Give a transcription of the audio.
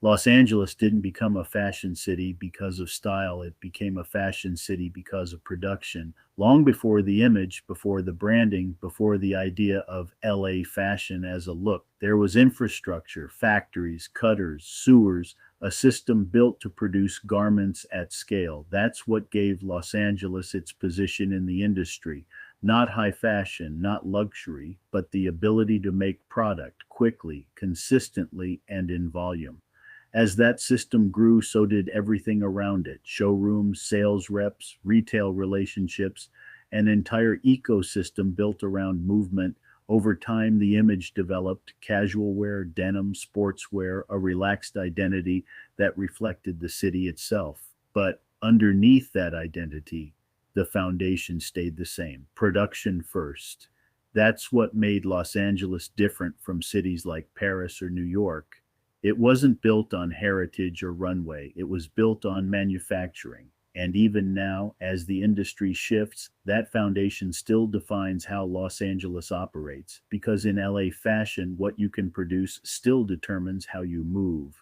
Los Angeles didn't become a fashion city because of style, it became a fashion city because of production. Long before the image, before the branding, before the idea of LA fashion as a look, there was infrastructure, factories, cutters, sewers, a system built to produce garments at scale. That's what gave Los Angeles its position in the industry. Not high fashion, not luxury, but the ability to make product quickly, consistently, and in volume. As that system grew, so did everything around it: showrooms, sales reps, retail relationships, an entire ecosystem built around movement. Over time, the image developed: casual wear, denim, sportswear, a relaxed identity that reflected the city itself. But underneath that identity, the foundation stayed the same: production first. That's what made Los Angeles different from cities like Paris or New York. It wasn't built on heritage or runway, it was built on manufacturing. And even now, as the industry shifts, that foundation still defines how Los Angeles operates, because in LA fashion, what you can produce still determines how you move.